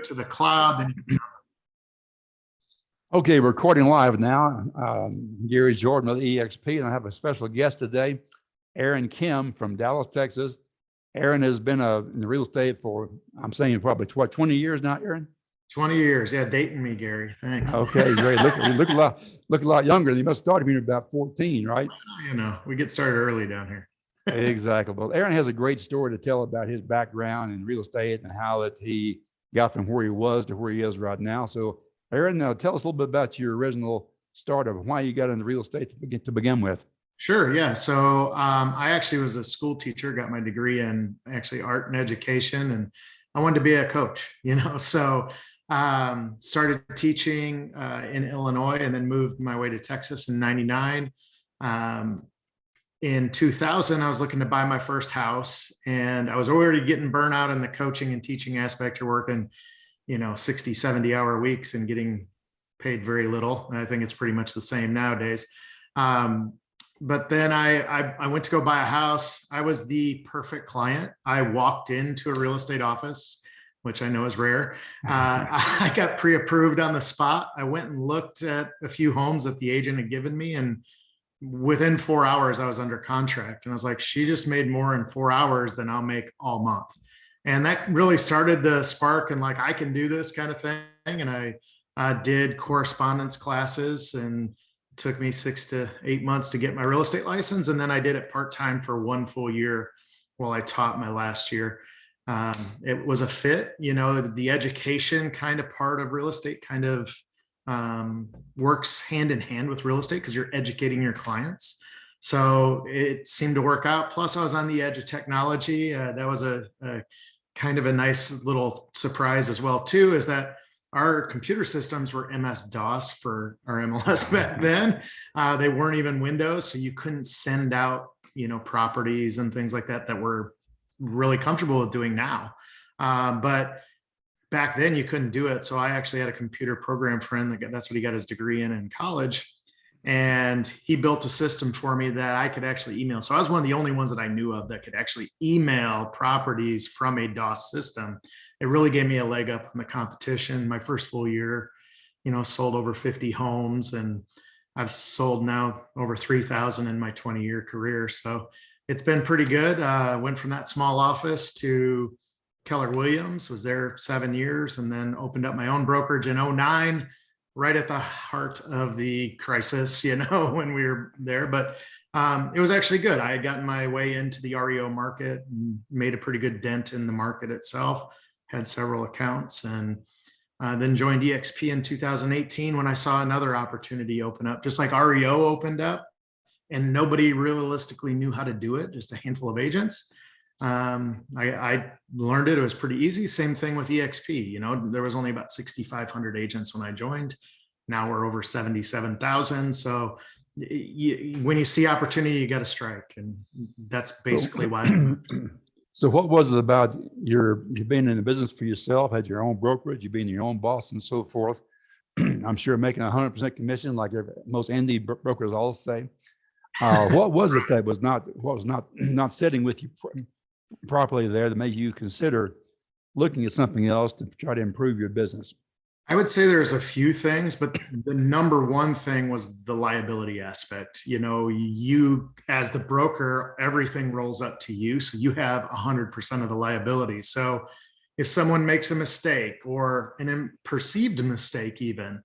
to the cloud. Then Okay, we're recording live now. Gary Jordan of EXP, and I have a special guest today, Aaron Kinn from Dallas, Texas. Aaron has been in the real estate for, I'm saying probably 20 years now, Aaron? 20 years. Yeah, dating me, Gary. Thanks. Okay, great. Look a lot younger. You must start when you're about 14, right? We get started early down here. Exactly. Well, Aaron has a great story to tell about his background in real estate and how that he got from where he was to where he is right now. So Aaron, tell us a little bit about your original start of why you got into real estate to begin with. Sure. Yeah. So I actually was a school teacher, got my degree in actually art and education, and I wanted to be a coach, so started teaching in Illinois and then moved my way to Texas in 99. In 2000, I was looking to buy my first house, and I was already getting burnout in the coaching and teaching aspect. You're working 60, 70 hour weeks and getting paid very little. And I think it's pretty much the same nowadays. But then I went to go buy a house. I was the perfect client. I walked into a real estate office, which I know is rare. I got pre-approved on the spot. I went and looked at a few homes that the agent had given me, and within 4 hours, I was under contract. And I was like, she just made more in 4 hours than I'll make all month. And that really started the spark and like, I can do this kind of thing. And I did correspondence classes, and it took me 6 to 8 months to get my real estate license. And then I did it part-time for 1 full year while I taught my last year. It was a fit, the education kind of part of real estate kind of works hand in hand with real estate because you're educating your clients. So it seemed to work out. Plus I was on the edge of technology. That was a kind of a nice little surprise as well too, is that our computer systems were MS-DOS for our MLS back then. They weren't even Windows, so you couldn't send out, properties and things like that we're really comfortable with doing now. But back then you couldn't do it. So I actually had a computer program friend that's what he got his degree in college. And he built a system for me that I could actually email. So I was one of the only ones that I knew of that could actually email properties from a DOS system. It really gave me a leg up in the competition. My first full year, sold over 50 homes, and I've sold now over 3,000 in my 20-year career. So it's been pretty good. Went from that small office to Keller Williams, was there 7 years, and then opened up my own brokerage in 2009. Right at the heart of the crisis, when we were there. But it was actually good. I had gotten my way into the REO market and made a pretty good dent in the market itself, had several accounts, and then joined EXP in 2018 when I saw another opportunity open up, just like REO opened up, and nobody realistically knew how to do it, just a handful of agents. I learned it. It was pretty easy. Same thing with EXP. There was only about 6,500 agents when I joined. Now we're over 77,000. So when you see opportunity, you got to strike. And that's basically why. So what was it about you've been in the business for yourself, had your own brokerage, you've been your own boss and so forth. I'm sure making 100% commission like most Indy brokers all say. What was it that was not sitting with you properly there that made you consider looking at something else to try to improve your business? I would say there's a few things, but the number one thing was the liability aspect. You as the broker, everything rolls up to you. So you have 100% of the liability. So if someone makes a mistake or an perceived mistake, even,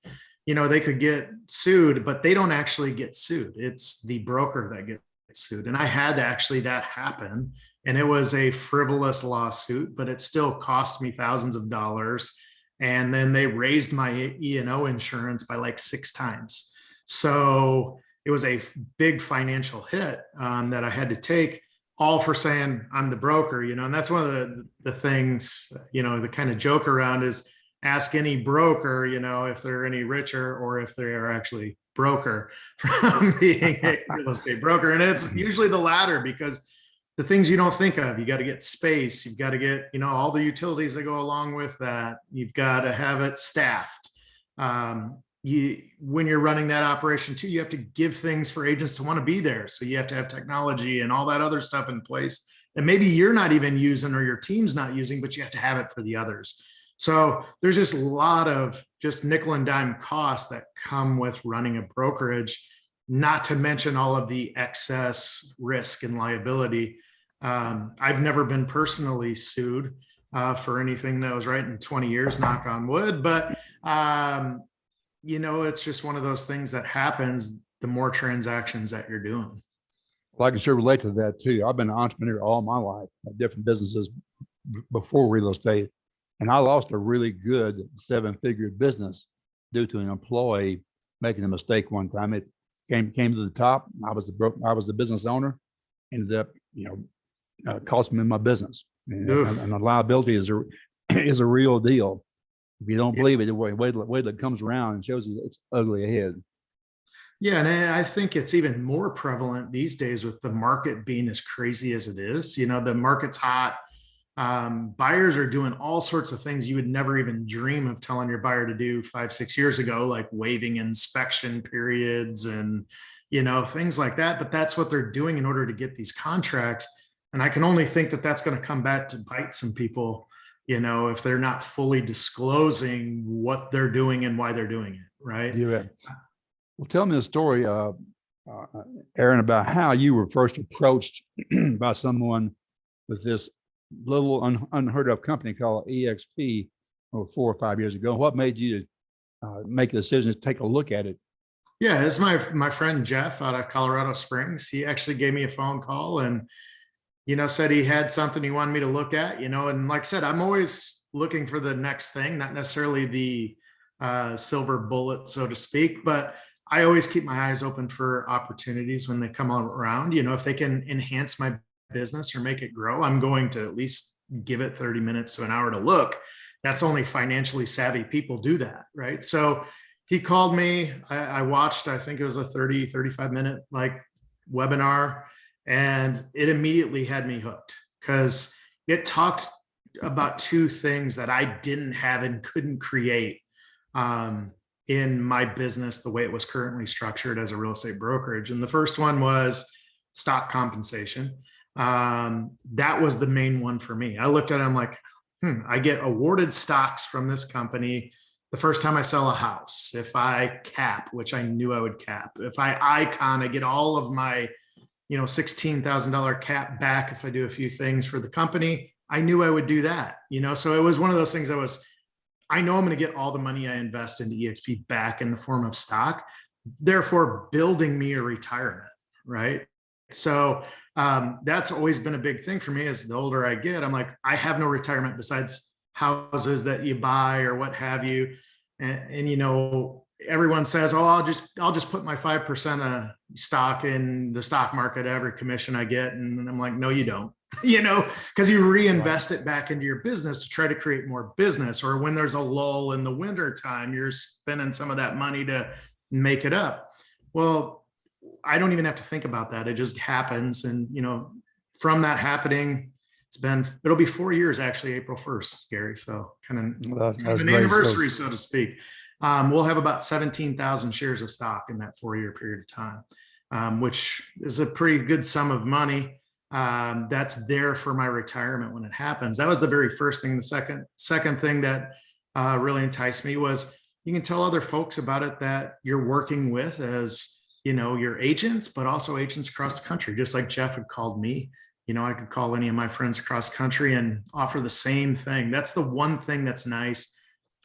they could get sued, but they don't actually get sued. It's the broker that gets sued. And I had that happen. And it was a frivolous lawsuit, but it still cost me thousands of dollars. And then they raised my E&O insurance by like 6 times. So it was a big financial hit that I had to take, all for saying I'm the broker, and that's one of the things, the kind of joke around is ask any broker, if they're any richer or if they are actually broker from being a real estate broker. And it's usually the latter, because the things you don't think of, you got to get space, you've got to get, all the utilities that go along with that. You've got to have it staffed. When you're running that operation too, you have to give things for agents to want to be there. So you have to have technology and all that other stuff in place that maybe you're not even using or your team's not using, but you have to have it for the others. So there's just a lot of just nickel and dime costs that come with running a brokerage, not to mention all of the excess risk and liability. I've never been personally sued for anything that was right in 20 years, knock on wood. But, it's just one of those things that happens the more transactions that you're doing. Well, I can sure relate to that too. I've been an entrepreneur all my life, different businesses before real estate. And I lost a really good 7-figure business due to an employee making a mistake one time. It came to the top. I was the business owner. Ended up, cost me my business. And the liability is a real deal. If you don't believe it, wait till it comes around and shows you it's ugly ahead. Yeah, and I think it's even more prevalent these days with the market being as crazy as it is. The market's hot. Buyers are doing all sorts of things you would never even dream of telling your buyer to do 5-6 years ago, like waiving inspection periods and, things like that. But that's what they're doing in order to get these contracts. And I can only think that that's going to come back to bite some people, if they're not fully disclosing what they're doing and why they're doing it. Right. Yeah. Well, tell me the story, Aaron, about how you were first approached by someone with this little unheard of company called EXP 4 or 5 years ago. What made you make a decision to take a look at it? Yeah, it's my friend Jeff out of Colorado Springs. He actually gave me a phone call and, said he had something he wanted me to look at, and like I said, I'm always looking for the next thing, not necessarily the silver bullet, so to speak, but I always keep my eyes open for opportunities when they come around. If they can enhance my business or make it grow, I'm going to at least give it 30 minutes to an hour to look. That's only financially savvy people do that, right? So he called me. I watched, I think it was a 35 minute webinar, and it immediately had me hooked because it talked about two things that I didn't have and couldn't create in my business the way it was currently structured as a real estate brokerage. And the first one was stock compensation. That was the main one for me. I looked at it, I'm like, I get awarded stocks from this company the first time I sell a house. If I cap, which I knew I would cap, if I icon, I get all of my, $16,000 cap back if I do a few things for the company. I knew I would do that, so it was one of those things I know I'm going to get all the money I invest into EXP back in the form of stock, therefore building me a retirement, right? So that's always been a big thing for me. As the older I get, I'm like, I have no retirement besides houses that you buy or what have you. And everyone says, oh, I'll just put my 5% of stock in the stock market every commission I get. And I'm like, no, you don't, because you reinvest it back into your business to try to create more business. Or when there's a lull in the winter time, you're spending some of that money to make it up. Well, I don't even have to think about that. It just happens. And, from that happening, it'll be 4 years, actually, April 1st, Gary. So kind of an anniversary, so to speak. We'll have about 17,000 shares of stock in that 4-year period of time, which is a pretty good sum of money. That's there for my retirement when it happens. That was the very first thing. The second thing that really enticed me was you can tell other folks about it that you're working with as, your agents, but also agents across the country, just like Jeff had called me. I could call any of my friends across country and offer the same thing. That's the one thing that's nice.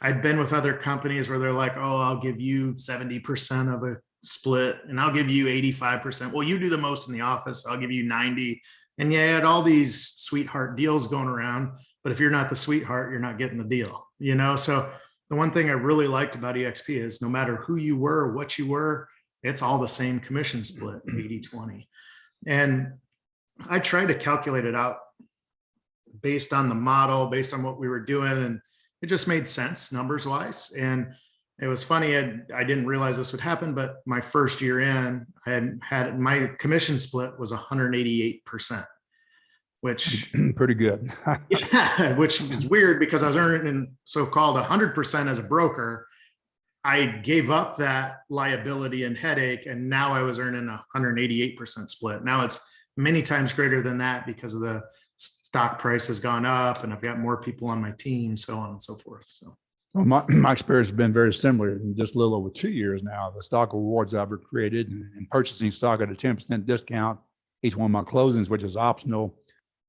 I'd been with other companies where they're like, oh, I'll give you 70% of a split and I'll give you 85%. Well, you do the most in the office. I'll give you 90. And you had all these sweetheart deals going around, but if you're not the sweetheart, you're not getting the deal, So the one thing I really liked about EXP is no matter who you were, what you were, it's all the same commission split, 80-20. And I tried to calculate it out based on the model, based on what we were doing. And it just made sense numbers wise. And it was funny. I didn't realize this would happen, but my first year in, I had my commission split was 188%, which pretty good. Yeah, which is weird because I was earning so-called 100% as a broker. I gave up that liability and headache, and now I was earning 188% split. Now it's many times greater than that because of the stock price has gone up and I've got more people on my team, so on and so forth. So. Well, my experience has been very similar in just a little over 2 years now. The stock awards I've created and purchasing stock at a 10% discount, each one of my closings, which is optional.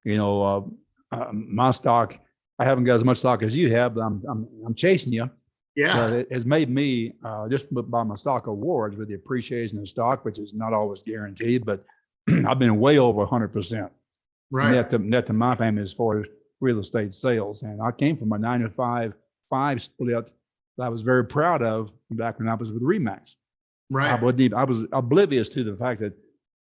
My stock, I haven't got as much stock as you have, but I'm chasing you. Yeah. But it has made me just by my stock awards with the appreciation of stock, which is not always guaranteed, but I've been way over 100%. Right. Net to my family as far as real estate sales. And I came from a 9-to-5 split that I was very proud of back when I was with Remax. Right. I was oblivious to the fact that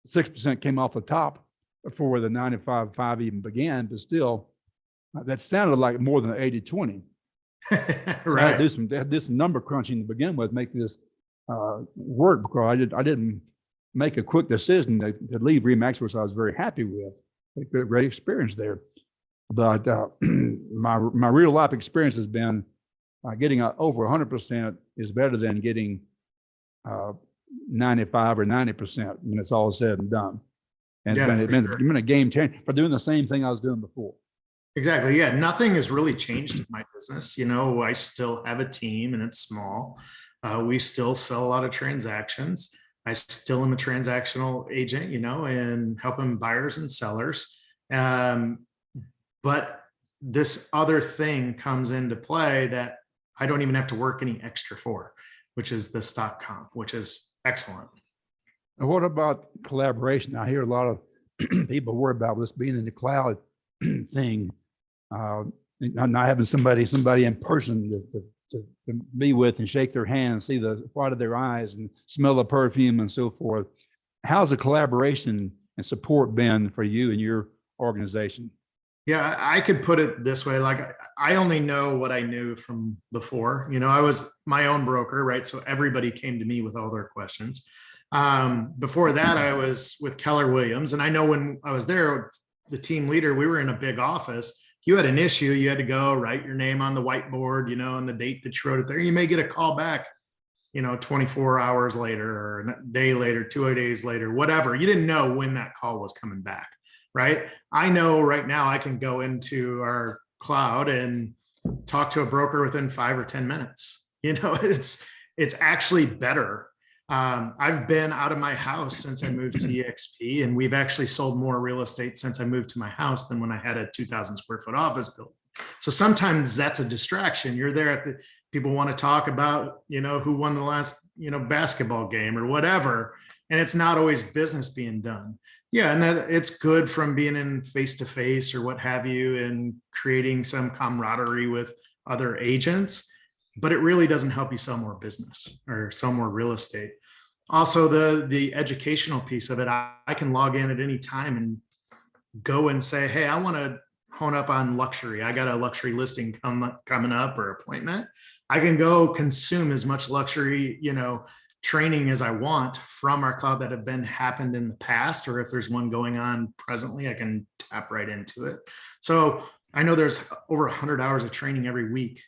6% came off the top before the 9-to-5 even began, but still that sounded like more than 80-20. Right. So I had to do some number crunching to begin with, make this work, because I didn't make a quick decision to leave Remax, which I was very happy with. A great experience there. But my real life experience has been getting over 100% is better than getting 95 or 90% when it's all said and done. And it's been a game changer for doing the same thing I was doing before. Exactly. Yeah. Nothing has really changed in my business. I still have a team and it's small. We still sell a lot of transactions. I still am a transactional agent, and helping buyers and sellers. But this other thing comes into play that I don't even have to work any extra for, which is the stock comp, which is excellent. And what about collaboration? I hear a lot of people worry about this being in the cloud thing, not having somebody in person to be with and shake their hand, see the white of their eyes and smell the perfume and so forth. How's the collaboration and support been for you and your organization? Yeah, I could put it this way. Like, I only know what I knew from before. I was my own broker, right? So everybody came to me with all their questions. Before that, I was with Keller Williams. And I know when I was there, the team leader, we were in a big office. If you had an issue, you had to go write your name on the whiteboard, and the date that you wrote it there. You may get a call back, 24 hours later or a day later, 2 days later, whatever. You didn't know when that call was coming back. Right. I know right now I can go into our cloud and talk to a broker within 5 or 10 minutes. It's actually better. I've been out of my house since I moved to EXP, and we've actually sold more real estate since I moved to my house than when I had a 2,000 square foot office building. So sometimes that's a distraction. You're there at people want to talk about, who won the last, basketball game or whatever. And it's not always business being done. Yeah. And that it's good from being in face-to-face or what have you, and creating some camaraderie with other agents, but it really doesn't help you sell more business or sell more real estate. Also, the educational piece of it, I can log in at any time and go and say, hey, I want to hone up on luxury. I got a luxury listing coming up or appointment. I can go consume as much luxury, training as I want from our cloud that have happened in the past, or if there's one going on presently, I can tap right into it. So I know there's over 100 hours of training every week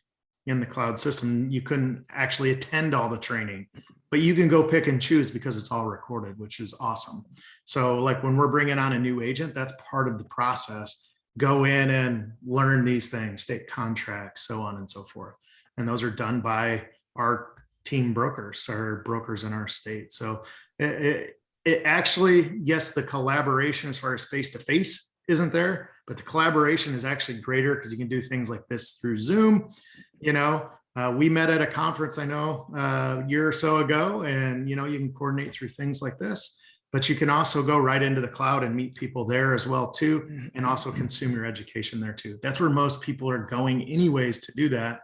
in the cloud system. You couldn't actually attend all the training, but you can go pick and choose because it's all recorded, which is awesome. So like when we're bringing on a new agent, that's part of the process. Go in and learn these things, state contracts, so on and so forth. And those are done by our team brokers or brokers in our state. So it actually, yes, the collaboration as far as face-to-face isn't there, but the collaboration is actually greater because you can do things like this through Zoom. We met at a conference, I know, a year or so ago, and, you can coordinate through things like this, but you can also go right into the cloud and meet people there as well too, and also consume your education there too. That's where most people are going anyways to do that.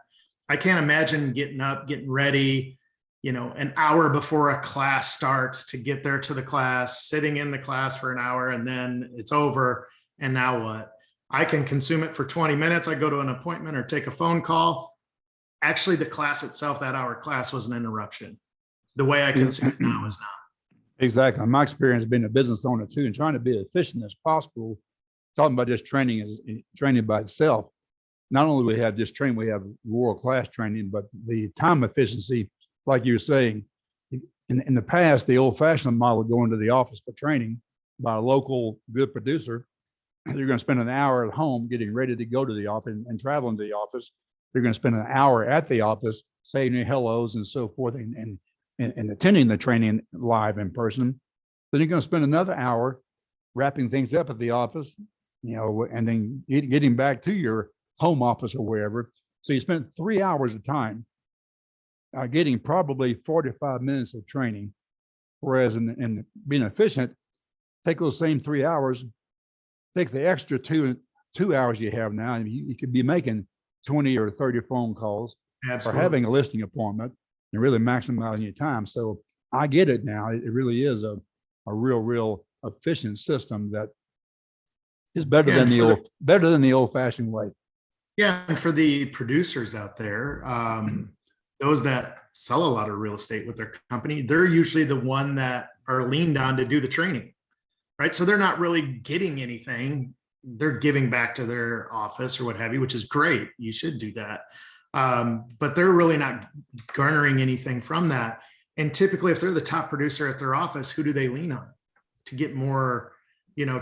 I can't imagine getting up, getting ready, an hour before a class starts to get there to the class, sitting in the class for an hour, and then it's over. And now what? I can consume it for 20 minutes. I go to an appointment or take a phone call. Actually, the class itself, that hour class, was an interruption. The way I consume it now is not. Exactly. My experience being a business owner too, and trying to be as efficient as possible, talking about just training by itself. Not only we have just training, we have world-class training, but the time efficiency, like you were saying, in the past, the old-fashioned model of going to the office for training by a local good producer, you're going to spend an hour at home getting ready to go to the office and traveling to the office. You're going to spend an hour at the office saying your hellos and so forth and attending the training live in person. Then you're going to spend another hour wrapping things up at the office, and then getting back to your home office or wherever. So you spent 3 hours of time getting probably 45 minutes of training. Whereas in being efficient, take those same 3 hours, take the extra two hours you have now, and you could be making 20 or 30 phone calls Absolutely. or having a listing appointment and really maximizing your time. So I get it now. It really is a real efficient system that is better than the old fashioned way. Yeah, and for the producers out there, those that sell a lot of real estate with their company, they're usually the one that are leaned on to do the training, right? So they're not really getting anything. They're giving back to their office or what have you, which is great. You should do that. But they're really not garnering anything from that. And typically, if they're the top producer at their office, who do they lean on to get more,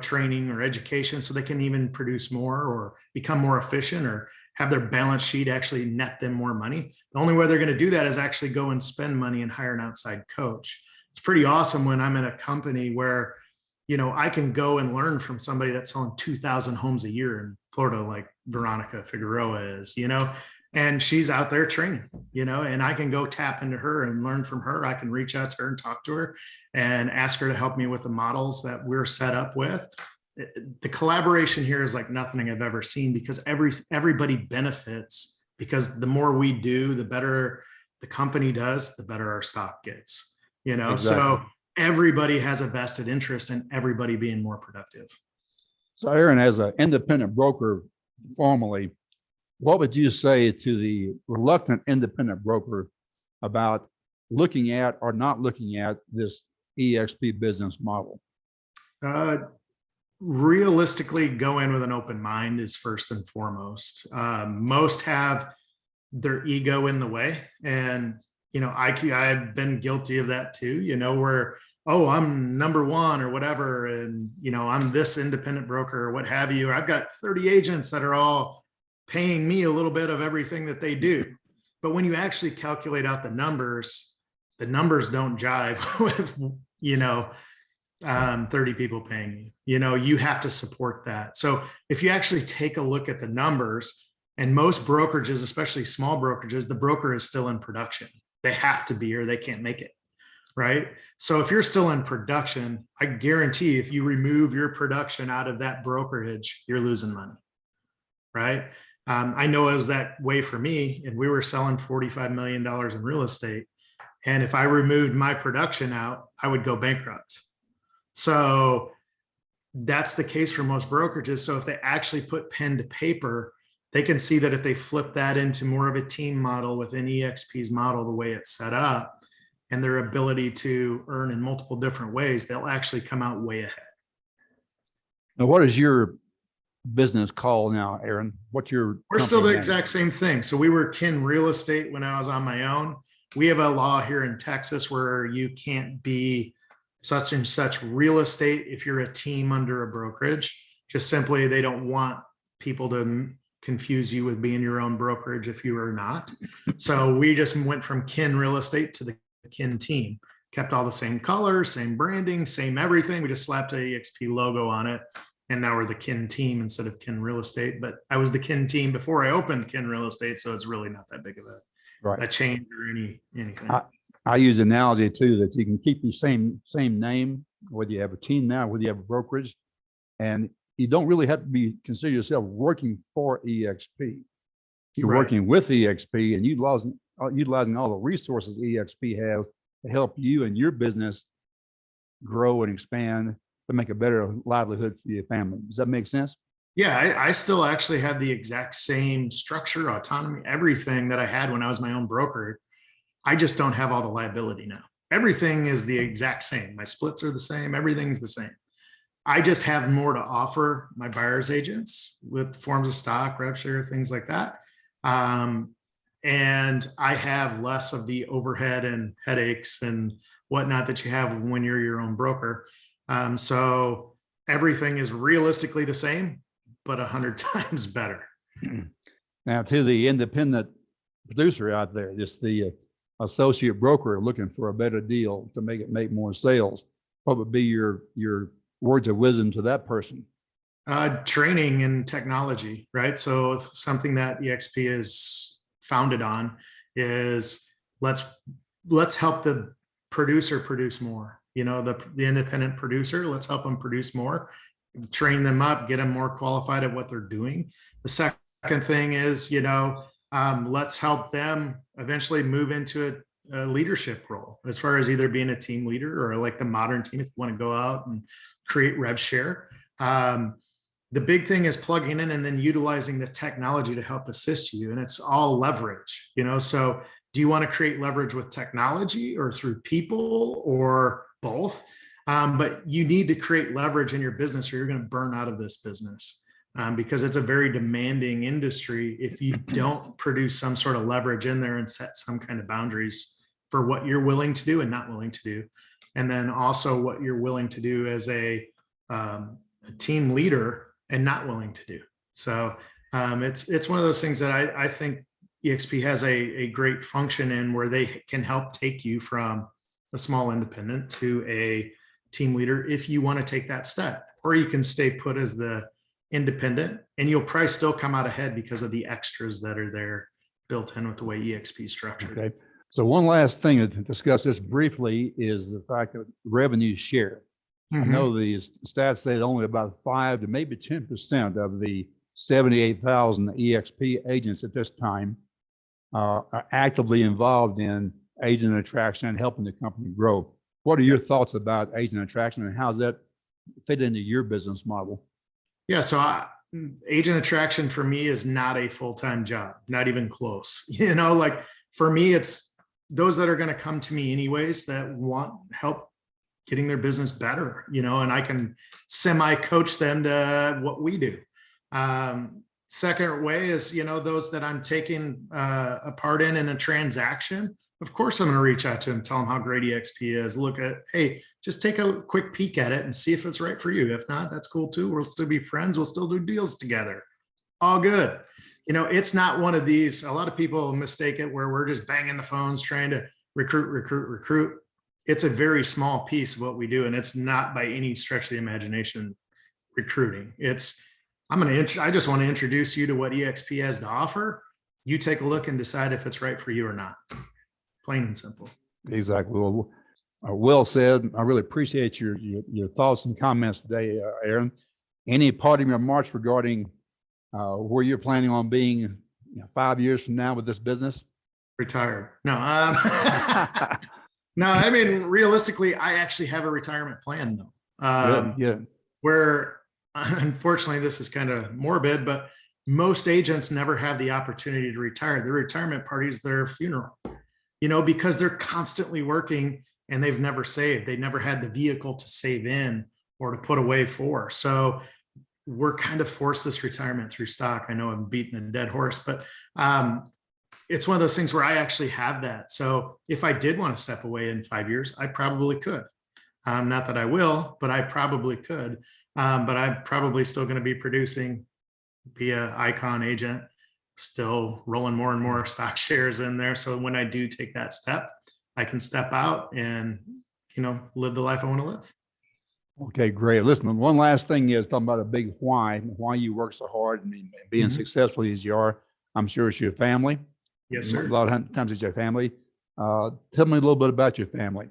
training or education so they can even produce more or become more efficient or have their balance sheet actually net them more money? The only way they're going to do that is actually go and spend money and hire an outside coach. It's pretty awesome when I'm in a company where, I can go and learn from somebody that's selling 2,000 homes a year in Florida, like Veronica Figueroa is, and she's out there training, and I can go tap into her and learn from her. I can reach out to her and talk to her and ask her to help me with the models that we're set up with. The collaboration here is like nothing I've ever seen because everybody benefits, because the more we do, the better the company does, the better our stock gets, Exactly. So everybody has a vested interest in everybody being more productive. So Aaron, as an independent broker formally, what would you say to the reluctant independent broker about looking at or not looking at this EXP business model? Realistically, go in with an open mind is first and foremost. Most have their ego in the way. And, I've been guilty of that too, where, oh, I'm number one or whatever. And, I'm this independent broker or what have you. Or I've got 30 agents that are all paying me a little bit of everything that they do. But when you actually calculate out the numbers don't jive with, 30 people paying you. You have to support that. So if you actually take a look at the numbers, and most brokerages, especially small brokerages, the broker is still in production. They have to be or they can't make it. Right. So if you're still in production, I guarantee if you remove your production out of that brokerage, you're losing money. Right. I know it was that way for me, and we were selling $45 million in real estate. And if I removed my production out, I would go bankrupt. So that's the case for most brokerages. So if they actually put pen to paper, they can see that if they flip that into more of a team model within EXP's model, the way it's set up, and their ability to earn in multiple different ways, they'll actually come out way ahead. Now, what is your business called now, Aaron? We're still the exact same thing. So we were Kinn Real Estate when I was on my own. We have a law here in Texas where you can't be such and such real estate if you're a team under a brokerage. Just simply, they don't want people to confuse you with being your own brokerage if you are not. So we just went from Kinn Real Estate to the Kinn team, kept all the same colors, same branding, same everything. We just slapped an EXP logo on it. And now we're the Kinn team instead of Kinn Real Estate. But I was the Kinn team before I opened Kinn Real Estate. So it's really not that big of a change or anything. I use analogy too, that you can keep the same name, whether you have a team now, whether you have a brokerage, and you don't really have to consider yourself working for EXP. You're working with EXP and utilizing all the resources EXP has to help you and your business grow and expand to make a better livelihood for your family. Does that make sense? Yeah, I still actually have the exact same structure, autonomy, everything that I had when I was my own broker. I just don't have all the liability now. Everything is the exact same. My splits are the same. Everything's the same. I just have more to offer my buyer's agents with forms of stock, rev share, things like that. And I have less of the overhead and headaches and whatnot that you have when you're your own broker. So everything is realistically the same, but 100 times better. Now, to the independent producer out there, just the associate broker looking for a better deal to make more sales, what would be your words of wisdom to that person? Training and technology, right? So something that EXP is founded on is let's help the producer produce more. You know, the independent producer, let's help them produce more, train them up, get them more qualified at what they're doing. The second thing is, you know, let's help them eventually move into a leadership role, as far as either being a team leader or like the modern team, if you want to go out and create rev share. The big thing is plugging in and then utilizing the technology to help assist you. And it's all leverage, you know, so do you want to create leverage with technology or through people or both? But you need to create leverage in your business or you're going to burn out of this business, because it's a very demanding industry if you don't produce some sort of leverage in there and set some kind of boundaries for what you're willing to do and not willing to do. And then also what you're willing to do as a team leader and not willing to do. So it's one of those things that I think EXP has a great function in, where they can help take you from a small independent to a team leader if you want to take that step, or you can stay put as the independent and you'll probably still come out ahead because of the extras that are there built in with the way EXP is structured. Okay. So one last thing to discuss this briefly is the fact that revenue share. I know the stats say that only about 5 to maybe 10% of the 78,000 EXP agents at this time are actively involved in agent attraction and helping the company grow. What are your thoughts about agent attraction and how does that fit into your business model? Yeah, so agent attraction for me is not a full-time job, not even close. You know, like for me, it's those that are going to come to me anyways that want help getting their business better, you know, and I can semi-coach them to what we do. Second way is, you know, those that I'm taking a part in a transaction, of course, I'm going to reach out to them, tell them how great EXP is, look at, hey, just take a quick peek at it and see if it's right for you. If not, that's cool too. We'll still be friends. We'll still do deals together. All good. You know, it's not one of these, a lot of people mistake it where we're just banging the phones trying to recruit. It's a very small piece of what we do. And it's not by any stretch of the imagination recruiting. It's, I just want to introduce you to what EXP has to offer. You take a look and decide if it's right for you or not. Plain and simple. Exactly. Well said. I really appreciate your thoughts and comments today, Aaron. Any parting remarks regarding where you're planning on being 5 years from now with this business? Retired. No. No, I mean, realistically, I actually have a retirement plan though. Good. Where unfortunately, this is kind of morbid, but most agents never have the opportunity to retire. Their retirement party is their funeral, you know, because they're constantly working and they've never saved. They never had the vehicle to save in or to put away for. So we're kind of forced this retirement through stock. I know I'm beating a dead horse, but it's one of those things where I actually have that. So if I did want to step away in 5 years, I probably could. Not that I will, but I probably could. But I'm probably still going to be producing, be an icon agent, still rolling more and more stock shares in there. So when I do take that step, I can step out and, you know, live the life I want to live. Okay, great. Listen, one last thing is talking about a big why you work so hard and being successful as you are. I'm sure it's your family. Yes, sir. A lot of times it's your family. Tell me a little bit about your family.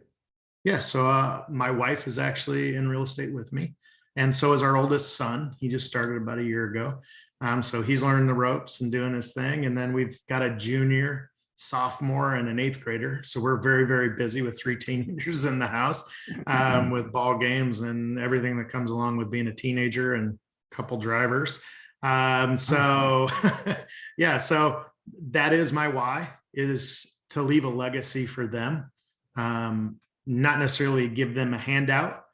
Yeah, so my wife is actually in real estate with me. And so is our oldest son. He just started about a year ago. So he's learning the ropes and doing his thing. And then we've got a junior, sophomore, and an 8th grader. So we're very, very busy with 3 teenagers in the house, with ball games and everything that comes along with being a teenager and a couple drivers. So yeah, so that is my why, is to leave a legacy for them. Not necessarily give them a handout,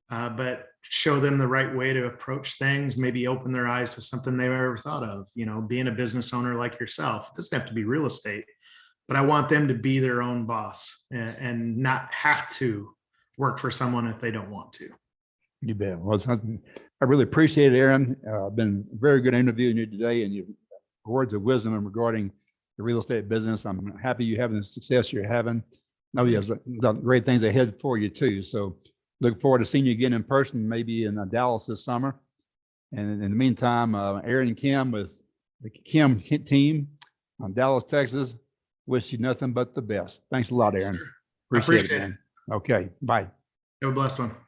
but show them the right way to approach things, maybe open their eyes to something they've ever thought of, you know, being a business owner like yourself. It doesn't have to be real estate, but I want them to be their own boss and not have to work for someone if they don't want to. You bet. Well, I really appreciate it, Aaron. Been very good interviewing you today, and your words of wisdom regarding the real estate business. I'm happy you're having the success you're having. I know you have great things ahead for you too. So look forward to seeing you again in person, maybe in Dallas this summer. And in the meantime, Aaron Kinn with the Kinn team on Dallas, Texas, wish you nothing but the best. Thanks a lot, Aaron. I Appreciate it, appreciate man. Okay, bye. Have a blessed one.